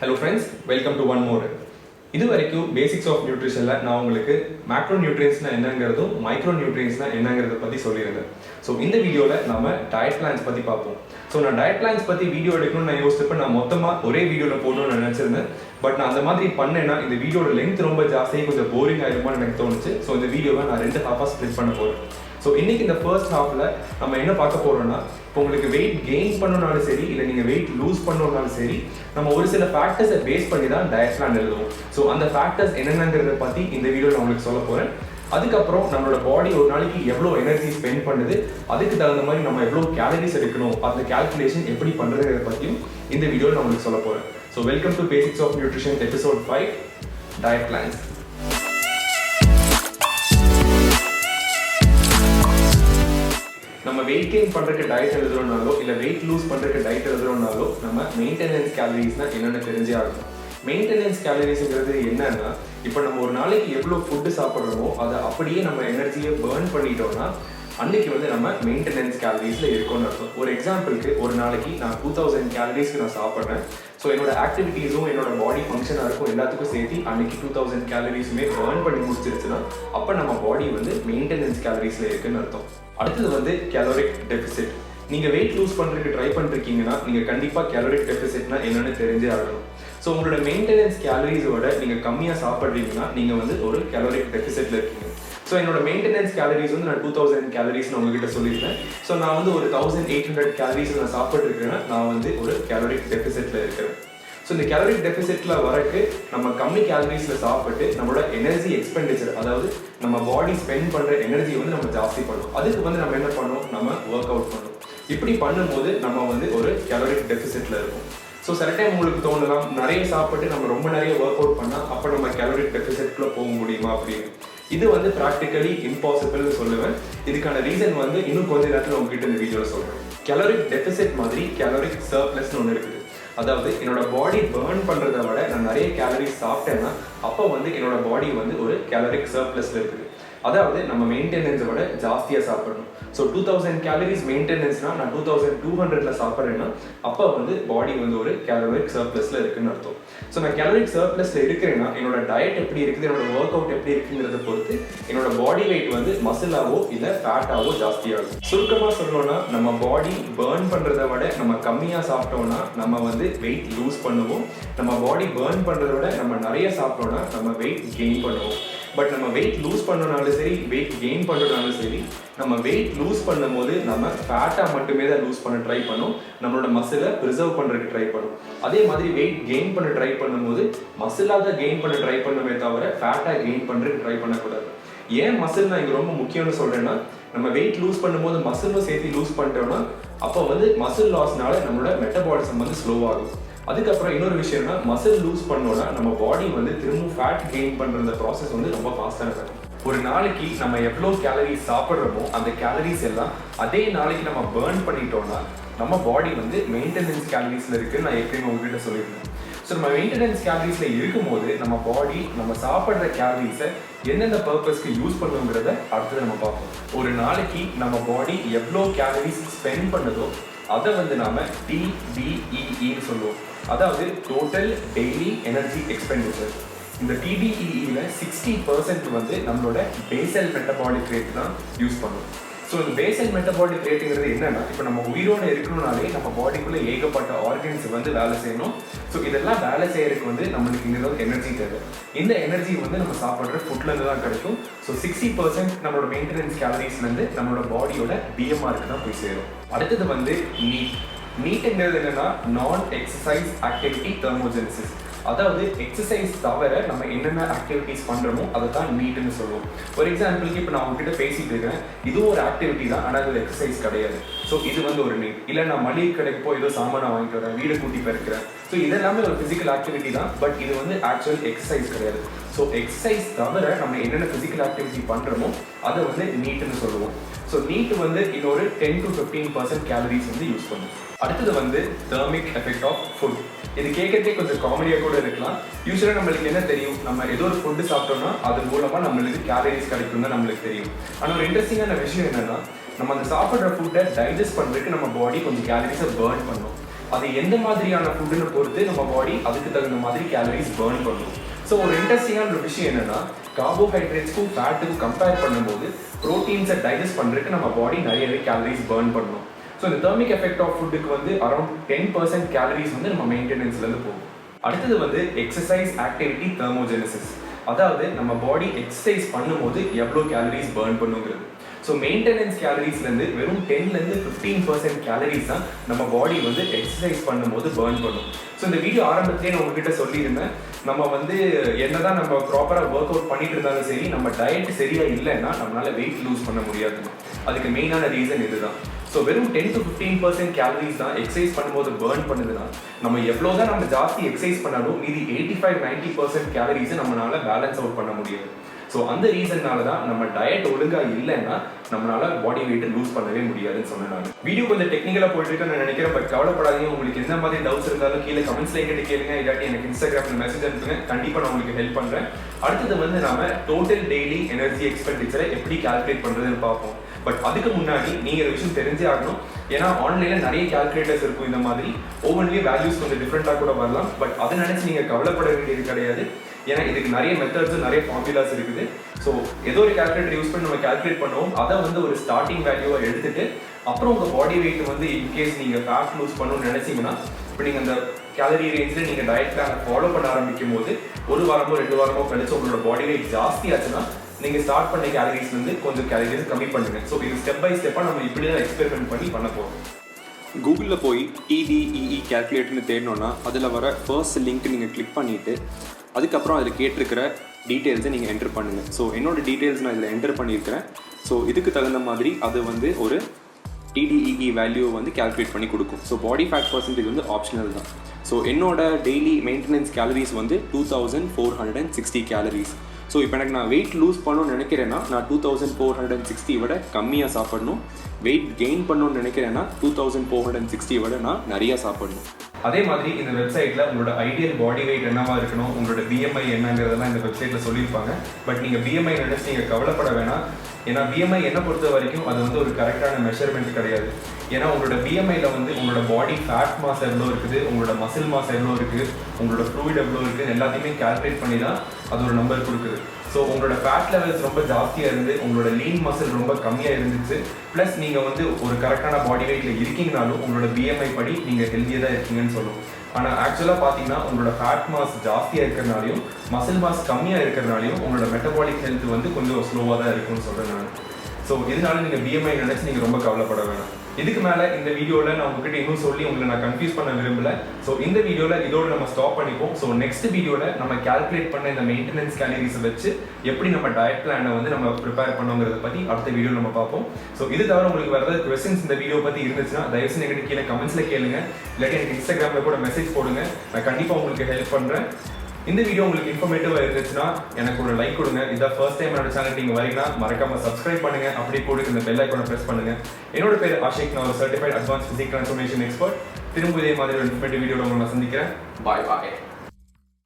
Hello friends, welcome to one more. இது வரைக்கும் basics of நியூட்ரிஷன்ல நான் உங்களுக்கு மேக்ரோ நியூட்ரியன்ஸ்னா என்னங்கிறதும் மைக்ரோ நியூட்ரியன்ஸ்னா என்னங்கிறத பத்தி சொல்லியிருந்தேன். ஸோ இந்த வீடியோவில் நம்ம டயட் பிளான்ஸ் பத்தி பார்ப்போம். ஸோ நான் டயட் பிளான்ஸ் பத்தி வீடியோ எடுக்கணும்னு நான் யோசிச்சப்ப நான் மொத்தமாக ஒரே வீடியோவில் போடணும்னு நினைச்சிருந்தேன். பட் நான் அந்த மாதிரி பண்ணேன்னா இந்த வீடியோட லென்த் ரொம்ப ஜாஸ்தியாக கொஞ்சம் போரிங் ஆயிருமான்னு எனக்கு தோணுச்சு. ஸோ இந்த வீடியோவை நான் 2 ஹாஃபாக ஸ்ப்ளிட் பண்ண போறேன். ஸோ இன்னைக்கு இந்த ஃபர்ஸ்ட் ஹாஃப்ல நம்ம என்ன பார்க்க போறோம்னா, இப்போ உங்களுக்கு வெயிட் கெயின் பண்ணணும்னாலும் சரி, இல்லை நீங்க வெயிட் லூஸ் பண்ணணும்னாலும் சரி, நம்ம ஒரு சில ஃபேக்டர்ஸை பேஸ் பண்ணி தான் டயட் பிளான் எழுதுவோம். ஸோ அந்த ஃபேக்டர்ஸ் என்னென்னங்கிறத பத்தி இந்த வீடியோவில் நான் உங்களுக்கு சொல்ல போறேன். அதுக்கப்புறம் நம்மளோட பாடி ஒரு நாளைக்கு எவ்வளோ எனர்ஜி ஸ்பெண்ட் பண்ணுது, அதுக்கு தகுந்த மாதிரி நம்ம எவ்வளோ கேலரிஸ் எடுக்கணும், அந்த கால்குலேஷன் எப்படி பண்றதுங்கிறத பற்றியும் இந்த வீடியோவில் நான் உங்களுக்கு சொல்ல போறேன். So welcome to basics of nutrition episode 5 diet plans. நம்ம வெயிட் கெயின் பண்றதுக்கு டயட் எழுதுறோம்னாலோ இல்லை வெயிட் லூஸ் பண்றதுக்கு டயட் எழுதுறோம்னாலோ நம்ம மெயின்டெனன்ஸ் கேலரிஸ்னா என்னென்ன தெரிஞ்சே ஆகும். மெயின்டெனன்ஸ் கேலரிஸ்ங்கிறது என்னன்னா, இப்போ நம்ம ஒரு நாளைக்கு எவ்வளோ ஃபுட்டு சாப்பிட்றோமோ அதை அப்படியே நம்ம எனர்ஜியை பேர்ன் பண்ணிட்டோம்னா அன்னைக்கு வந்து நம்ம மெயின்டெனன்ஸ் கேலரிஸ்ல இருக்கோம்னு அர்த்தம். ஒரு எக்ஸாம்பிளுக்கு ஒரு நாளைக்கு நான் 2000 கேலரிஸ்க்கு நான் சாப்பிட்றேன். ஸோ என்னோட ஆக்டிவிட்டீஸும் என்னோட பாடி ஃபங்க்ஷனாக இருக்கும் எல்லாத்துக்கும் சேர்த்து அன்னைக்கு 2000 கேலரிஸுமே பேர்ன் பண்ணி முடிச்சிருச்சுன்னா அப்போ நம்ம பாடி வந்து மெயின்டெனன்ஸ் கேலரிஸ்ல இருக்குன்னு அர்த்தம். அடுத்தது வந்து கேலோரிக் டெபிசிட். நீங்கள் வெயிட் லூஸ் பண்ணுறதுக்கு ட்ரை பண்ணிருக்கீங்கன்னா நீங்கள் கண்டிப்பாக கேலோரிக் டெபிசிட்னா என்னென்னு தெரிஞ்சே ஆகணும். ஸோ உங்களோட மெயின்டெனன்ஸ் கேலரிஸோட நீங்கள் கம்மியாக சாப்பிட்றீங்கன்னா நீங்கள் வந்து ஒரு கேலோரிக் டெபிசிட்ல இருக்கீங்க. ஸோ என்னோட மெயின்டெனன்ஸ் கேலரிஸ் வந்து நான் 2000 கேலரிஸ்னு உங்ககிட்ட சொல்லியிருக்கேன். ஸோ நான் வந்து ஒரு 1800 கேலரிஸ் நான் சாப்பிட்ருக்கேன்னா நான் வந்து ஒரு கேலோரிக் டெபிசிட்ல இருக்கிறேன். ஸோ இந்த கேலரிக் டெபிசிட்ல வரக்கு நம்ம கம்மி கேலரிஸ்ல சாப்பிட்டு நம்மளோட எனர்ஜி எக்ஸ்பெண்டிச்சர், அதாவது நம்ம பாடி ஸ்பெண்ட் பண்ற எனர்ஜி வந்து நம்ம ஜாஸ்தி பண்ணுவோம். அதுக்கு வந்து நம்ம என்ன பண்ணோம், நம்ம ஒர்க் அவுட் பண்ணணும். இப்படி பண்ணும்போது நம்ம வந்து ஒரு கேலரிக் டெபிசிட்ல இருக்கும். ஸோ சில டைம் உங்களுக்கு தோணலாம், நிறைய சாப்பிட்டு நம்ம ரொம்ப நிறைய ஒர்க் அவுட் பண்ணால் அப்போ நம்ம கேலரிக் டெபிசிட்குள்ள போக முடியுமா அப்படின்னு. இது வந்து ப்ராக்டிக்கலி இம்பாசிபிள்னு சொல்லுவேன். இதுக்கான ரீசன் வந்து இன்னும் கொஞ்ச நேரத்தில் உங்ககிட்ட இந்த வீடியோவில் சொல்கிறேன். கேலரிக் டெபிசிட் மாதிரி கேலரிக் சர்ப்ளஸ்னு ஒன்று இருக்குது. அதாவது என்னோட பாடி பேர்ன் பண்ணுறதை விட நான் நிறைய கேலரிஸ் சாப்பிட்டேன்னா அப்போ வந்து என்னோட பாடி வந்து ஒரு கேலரிக் சர்ப்ளஸ்ல இருக்குது. அதாவது நம்ம மெயின்டெனன்ஸை விட ஜாஸ்தியாக சாப்பிடணும். ஸோ 2000 கேலரிஸ் மெயின்டெனன்ஸ்னா நான் 2200ல சாப்பிட்றேன்னா அப்போ வந்து பாடி வந்து ஒரு கேலரிக் சர்ப்ளஸ்ல இருக்குன்னு அர்த்தம். ஸோ நான் கேலரிக் சர்ப்ளஸ்ல இருக்கிறேன்னா என்னோட டயட் எப்படி இருக்குது, என்னோட ஒர்க் அவுட் எப்படி இருக்குங்கிறத பொறுத்து என்னோட பாடி வெயிட் வந்து மசிலாவோ இல்லை ஃபேட்டாவோ ஜாஸ்தியாகும். சுருக்கமாக சொல்லணும்னா நம்ம பாடி பேர்ன் பண்ணுறதை விட நம்ம கம்மியாக சாப்பிட்டோம்னா நம்ம வந்து வெயிட் லூஸ் பண்ணுவோம். நம்ம பாடி பேர்ன் பண்ணுறதை விட நம்ம நிறைய சாப்பிட்டோம்னா நம்ம வெயிட் கெயின் பண்ணுவோம். பட் நம்ம வெயிட் லூஸ் பண்ணனாலும் சரி, வெயிட் கெயின் பண்ணுறதுனாலும் சரி, நம்ம வெயிட் லூஸ் பண்ணும்போது நம்ம ஃபேட்டாக மட்டுமே தான் லூஸ் பண்ண ட்ரை பண்ணும், நம்மளோட மசிலை ப்ரிசர்வ் பண்ணுறதுக்கு ட்ரை பண்ணும். அதே மாதிரி வெயிட் கெயின் பண்ண ட்ரை பண்ணும்போது மசிலாக தான் கெயின் பண்ண ட்ரை பண்ணுமே தவிர ஃபேட்டாக கெயின் பண்ணுறதுக்கு ட்ரை பண்ணக்கூடாது. ஏன் மசில் நான் இங்கே ரொம்ப முக்கியம்னு சொல்கிறேன்னா, நம்ம வெயிட் லூஸ் பண்ணும்போது மசிலும் சேர்த்து லூஸ் பண்ணிட்டோம்னா அப்போ வந்து மசில் லாஸ்னால நம்மளோட மெட்டபாலிசம் வந்து ஸ்லோவாகும். அதுக்கப்புறம் இன்னொரு விஷயம்னா, மசில் லூஸ் பண்ணோம்னா நம்ம பாடி வந்து திரும்ப ஃபேட் கெயின் பண்ற ப்ராசஸ் வந்து ரொம்ப ஃபாஸ்ட்டாக இருக்கும். ஒரு நாளைக்கு நம்ம எவ்வளோ கேலரிஸ் சாப்பிட்றோமோ அந்த கேலரிஸ் எல்லாம் அதே நாளைக்கு நம்ம பேர்ன் பண்ணிட்டோம்னா நம்ம பாடி வந்து மெயின்டெனன்ஸ் கேலரிஸ்ல இருக்குன்னு நான் எப்பயுமே உங்ககிட்ட சொல்லியிருந்தேன். ஸோ நம்ம மெயின்டெனன்ஸ் கேலரிஸ்ல இருக்கும்போது நம்ம பாடி நம்ம சாப்பிட்ற கேலரிஸை எந்தெந்த பர்பஸ்க்கு யூஸ் பண்ணுங்கிறத அடுத்தது நம்ம பார்ப்போம். ஒரு நாளைக்கு நம்ம பாடி எவ்வளோ கேலரிஸ் ஸ்பெண்ட் பண்ணுதோ அதை வந்து நாம TDEEன்னு சொல்லுவோம். அதாவது டோட்டல் டெய்லி எனர்ஜி எக்ஸ்பெண்டிச்சர். இந்த TDEEல 60% வந்து நம்மளோட பேசல் மெட்டபாலிக் ரேட் தான் யூஸ் பண்ணும். ஸோ இந்த பேசல் மெட்டபாலிக் ரேட்டுங்கிறது என்னன்னா, இப்போ நம்ம உயிரோடு இருக்கணும்னாலே நம்ம பாடிக்குள்ளே ஏகப்பட்ட ஆர்கன்ஸ் வந்து வேலை செய்யணும். ஸோ இதெல்லாம் வேலை செய்யறதுக்கு வந்து நம்மளுக்கு இங்கே ஏதாவது எனர்ஜி தேவை. இந்த எனர்ஜி வந்து நம்ம சாப்பிட்ற ஃபுட்லேருந்து தான் கிடைக்கும். ஸோ 60% நம்மளோட மெயின்டெனன்ஸ் கேலரிஸ்லேருந்து நம்மளோட பாடியோட BMRக்கு தான் போய் சேரும். அடுத்தது வந்து நீட்ங்கிறது என்னன்னா, நான் எக்ஸசைஸ் ஆக்டிவிட்டி தெர்மோஜெனிசிஸ். அதாவது எக்ஸசைஸ் தவிர நம்ம என்னென்ன ஆக்டிவிட்டிஸ் பண்ணுறோமோ அதை தான் நீட்னு சொல்லுவோம். ஒரு எக்ஸாம்பிளுக்கு இப்போ நான் உங்ககிட்ட பேசிட்டு இருக்கேன், இதுவும் ஒரு ஆக்டிவிட்டி தான், ஆனால் அது எக்ஸசைஸ் கிடையாது. ஸோ இது வந்து ஒரு நீட். இல்லை நான் மளிகை கடைக்கு போய் ஏதோ சாமானை வாங்கிட்டு வரேன், வீடு கூட்டி பெருக்கிறேன். ஸோ இதெல்லாமே ஒரு ஃபிசிக்கல் ஆக்டிவிட்டி தான், பட் இது வந்து ஆக்சுவல் எக்ஸசைஸ் கிடையாது. ஸோ எக்ஸசைஸ் தவிர நம்ம என்னென்ன ஃபிசிக்கல் ஆக்டிவிட்டி பண்ணுறோமோ அதை வந்து நீட்னு சொல்லுவோம். ஸோ நீட் வந்து இன்னொரு 10 to 15% கேலரிஸ் வந்து யூஸ் பண்ணும். அடுத்தது வந்து தெர்மிக் எஃபெக்ட் ஆஃப் ஃபுட். இது கேட்கறதே கொஞ்சம் காமெடியாக கூட இருக்கலாம். யூஸ்வலாக நம்மளுக்கு என்ன தெரியும், நம்ம ஏதோ ஒரு ஃபுட்டு சாப்பிட்டோம்னா அது மூலமாக நம்மளுக்கு கேலரிஸ் கிடைக்கும் தான் நம்மளுக்கு தெரியும். ஆனால் ஒரு இன்ட்ரெஸ்டிங்கான விஷயம் என்னன்னா, நம்ம அந்த சாப்பிட்ற ஃபுட்டை டைஜஸ்ட் பண்ணுறதுக்கு நம்ம பாடி கொஞ்சம் கேலரிஸை பேர்ன் பண்ணும். அது எந்த மாதிரியான ஃபுட்டுன்னு பொறுத்து நம்ம பாடி அதுக்கு தகுந்த மாதிரி கேலரிஸ் பர்ன் பண்ணும். ஸோ ஒரு இன்ட்ரெஸ்டிங்கான ஒரு விஷயம் என்னன்னா, கார்போஹைட்ரேட்ஸ்க்கும் ஃபேட்டுக்கும் கம்பேர் பண்ணும்போது ப்ரோட்டீன்ஸை டைஜஸ்ட் பண்ணுறதுக்கு நம்ம பாடி நிறையவே கேலரிஸ் பர்ன் பண்ணணும். ஸோ இந்த தெர்மிக் எஃபெக்ட் ஆஃப் ஃபுட்டுக்கு வந்து அரௌண்ட் 10% கேலரிஸ் வந்து நம்ம மெயின்டெனன்ஸ்லேருந்து போகும். அடுத்தது வந்து எக்ஸசைஸ் ஆக்டிவிட்டி தெர்மோஜெனசிஸ், அதாவது நம்ம பாடி எக்ஸசைஸ் பண்ணும்போது எவ்வளோ கேலரிஸ் பர்ன் பண்ணுங்கிறது. ஸோ மெயின்டெனன்ஸ் கேலரிஸ்லேருந்து வெறும் 10லேருந்து 15% கேலரிஸ் தான் நம்ம பாடி வந்து எக்ஸசைஸ் பண்ணும்போது பர்ன் பண்ணும். ஸோ இந்த வீடியோ ஆரம்பத்திலே நான் உங்ககிட்ட சொல்லியிருந்தேன், நம்ம வந்து என்னதான் நம்ம ப்ராப்பராக ஒர்க் அவுட் பண்ணிட்டு இருந்தாலும் சரி, நம்ம டயட் சரியாக இல்லைன்னா நம்மளால வெயிட் லூஸ் பண்ண முடியாது. அதுக்கு மெயினான ரீசன் இதுதான். ஸோ வெறும் 10 to 15% கேலரிஸ் தான் எக்ஸசைஸ் பண்ணும்போது பர்ன் பண்ணுதுன்னா, நம்ம எவ்வளோதான் நம்ம ஜாஸ்தி எக்ஸசைஸ் பண்ணாலும் மீதி 85-90% கேலரிஸை நம்மளால பேலன்ஸ் அவுட் பண்ண முடியாது. ஸோ அந்த ரீசன்னால தான் நம்ம டயட் ஒழுங்காக இல்லைன்னா நம்மளால பாடி வெயிட்டை லூஸ் பண்ணவே முடியாதுன்னு சொன்னேன். நான் வீடியோ கொஞ்சம் டெக்னிக்கலாக போயிட்டு நான் நினைக்கிறேன், பட் கவலைப்படாதீங்க. உங்களுக்கு எந்த மாதிரி டவுட்ஸ் இருந்தாலும் கீழே கமெண்ட்ஸ்ல எங்கிட்ட கேளுங்க, இல்லாட்டி எனக்கு இன்ஸ்டாகிராமில் மெசேஜ் அனுப்புங்க, கண்டிப்பாக நான் உங்களுக்கு ஹெல்ப் பண்ணுறேன். அடுத்தது வந்து நாம டோட்டல் டெய்லி எனர்ஜி எக்ஸ்பெண்டிச்சரை எப்படி கால்குலேட் பண்ணுறதுன்னு பார்ப்போம். பட் அதுக்கு முன்னாடி நீங்க ஒரு விஷயம் தெரிஞ்சே ஆகணும். ஏன்னா ஆன்லைன்ல நிறைய கால்குலேட்டர்ஸ் இருக்கும், இந்த மாதிரி ஒவ்வொன்றிலேயும் வேல்யூஸ் கொஞ்சம் டிஃப்ரெண்டாக கூட வரலாம். பட் அதை நினைச்சு நீங்க கவலைப்பட வேண்டியது கிடையாது. ஏன்னா இதுக்கு நிறைய மெத்தட்ஸ் நிறைய ஃபார்முலாஸ் இருக்குது. ஸோ ஏதோ ஒரு கால்குலேட்டர் யூஸ் பண்ணி நம்ம கால்குலேட் பண்ணுவோம். அதை வந்து ஒரு ஸ்டார்டிங் வேல்யூவை எடுத்துட்டு அப்புறம் உங்க பாடி வெயிட் வந்து இன்கேஸ் நீங்க ஃபேட் லூஸ் பண்ணணும்னு நினைச்சீங்கன்னா, இப்போ நீங்க அந்த கேலரி ரேஞ்சில் நீங்க டயட் பிளான் ஃபாலோ பண்ண ஆரம்பிக்கும் போது 1 வாரமோ 2 வாரமோ கழிச்சு உங்களோட பாடி வெயிட் ஜாஸ்தி ஆச்சுன்னா நீங்க ஸ்டார்ட் பண்ண கேலரிஸ் வந்து கொஞ்சம் கேலரிஸ் கம்மி பண்ணுங்க. ஸோ இது ஸ்டெப் பை ஸ்டெப்பா நம்ம இப்படி தான் எக்ஸ்பெரிமெண்ட் பண்ண போறோம். கூகுளில் போய் TDEE கால்குலேட்டர்னு தேடணும்னா அதில் வர ஃபர்ஸ்ட் லிங்க் நீங்கள் கிளிக் பண்ணிவிட்டு அதுக்கப்புறம் அதில் கேட்டிருக்கிற டீட்டெயில்ஸை நீங்கள் என்டர் பண்ணுங்கள். ஸோ என்னோட டீட்டெயில்ஸ் நான் இதில் என்டர் பண்ணியிருக்கிறேன். ஸோ இதுக்கு தகுந்த மாதிரி அது வந்து ஒரு TDEE வேல்யூ வந்து கால்குலேட் பண்ணி கொடுக்கும். ஸோ பாடி ஃபேட் பர்சன்டேஜ் வந்து ஆப்ஷனல் தான். ஸோ என்னோட டெய்லி மெயின்டெனன்ஸ் கேலரிஸ் வந்து 2460 கேலரிஸ். ஸோ இப்போ எனக்கு நான் வெயிட் லூஸ் பண்ணணும்னு நினைக்கிறேன்னா நான் 2460 விட கம்மியாக சாப்பிடணும். வெயிட் கெயின் பண்ணணும்னு நினைக்கிறேன்னா 2460 விட நான் நிறையா சாப்பிடணும். அதே மாதிரி இந்த வெப்சைட்ல உங்களோட ஐடியல் பாடி வெயிட் என்னவா இருக்கணும், உங்களோட BMI என்னங்கிறதெல்லாம் இந்த வெப்சைட்ல சொல்லியிருப்பாங்க. பட் நீங்க BMI நினைச்சு நீங்க கவலைப்பட வேணாம். ஏன்னா BMI என்ன பொறுத்த வரைக்கும் அது வந்து ஒரு கரெக்டான மெஷர்மெண்ட் கிடையாது. ஏன்னா உங்களோட BMIல வந்து உங்களோட பாடி ஃபேட் மாஸ் எவ்வளோ இருக்குது, உங்களோட மசில் மாஸ் எவ்வளோ இருக்குது, உங்களோட ஃப்ளூயிட் எவ்வளோ இருக்குது, எல்லாத்தையுமே கால்குலேட் பண்ணி தான் அது ஒரு நம்பர் கொடுக்குது. ஸோ உங்களோட ஃபேட் லெவல்ஸ் ரொம்ப ஜாஸ்தியாக இருந்து உங்களோட லீன் மசில் ரொம்ப கம்மியாக இருந்துச்சு, ப்ளஸ் நீங்கள் வந்து ஒரு கரெக்டான பாடி வெயிட்டில் இருக்கீங்கனாலும் உங்களோட BMI படி நீங்கள் ஹெல்த்தியாக தான் இருக்கீங்கன்னு சொல்லுவோம். ஆனால் ஆக்சுவலாக பார்த்தீங்கன்னா உங்களோட ஃபேட் மாஸ் ஜாஸ்தியாக இருக்கிறனாலையும் மசில் மாஸ் கம்மியாக இருக்கிறனாலையும் உங்களோட மெட்டபாலிக் ஹெல்த் வந்து கொஞ்சம் ஸ்லோவாக தான் இருக்கும்னு சொல்கிறேன் நான். ஸோ இதனால நீங்கள் BMI நினச்சி நீங்கள் ரொம்ப கவலைப்பட வேணாம். இதுக்கு மேலே இந்த வீடியோவில் நான் உங்ககிட்ட இன்னும் சொல்லி உங்களை நான் கன்ஃபியூஸ் பண்ண விரும்பல. ஸோ இந்த வீடியோவில் இதோட நம்ம ஸ்டாப் பண்ணிப்போம். ஸோ நெக்ஸ்ட் வீடியோவில் நம்ம கால்குலேட் பண்ண இந்த மெயின்டெனன்ஸ் கேலரிஸை வச்சு எப்படி நம்ம டயட் பிளானை வந்து நம்ம ப்ரிப்பேர் பண்ணோங்கிறத பற்றி அடுத்த வீடியோவில் நம்ம பார்ப்போம். ஸோ இது தவிர உங்களுக்கு வேறு ஏதாவது கொஸ்டின்ஸ் இந்த வீடியோ பற்றி இருந்துச்சுன்னா தயவுசெய்து எங்கிட்ட கீழே கமெண்ட்ஸில் கேளுங்க, இல்லாட்டி எனக்கு இன்ஸ்டாகிராமில் கூட மெசேஜ் போடுங்க. நான் கண்டிப்பாக உங்களுக்கு ஹெல்ப் பண்ணுறேன். இந்த வீடியோ உங்களுக்கு இன்ஃபர்மேட்டிவாக இருந்துச்சுன்னா எனக்கு ஒரு லைக் கொடுங்க. இதான் ஃபர்ஸ்ட் டைம் என்னோட சேனல் நீங்கள் வரீங்கன்னா மறக்காம சப்ஸ்கிரைப் பண்ணுங்க, அப்படியே கூட இந்த பெல் ஐக்கானை ப்ரெஸ் பண்ணுங்க. என்னோட பேர் ஆஷிக், நான் ஒரு certified advance physique transformation expert. திரும்ப இதே மாதிரி ஒரு இன்ஃபர்மேட்டிவ் வீடியோவில் உங்களை நான் சந்திக்கிறேன். பாய் பாய்.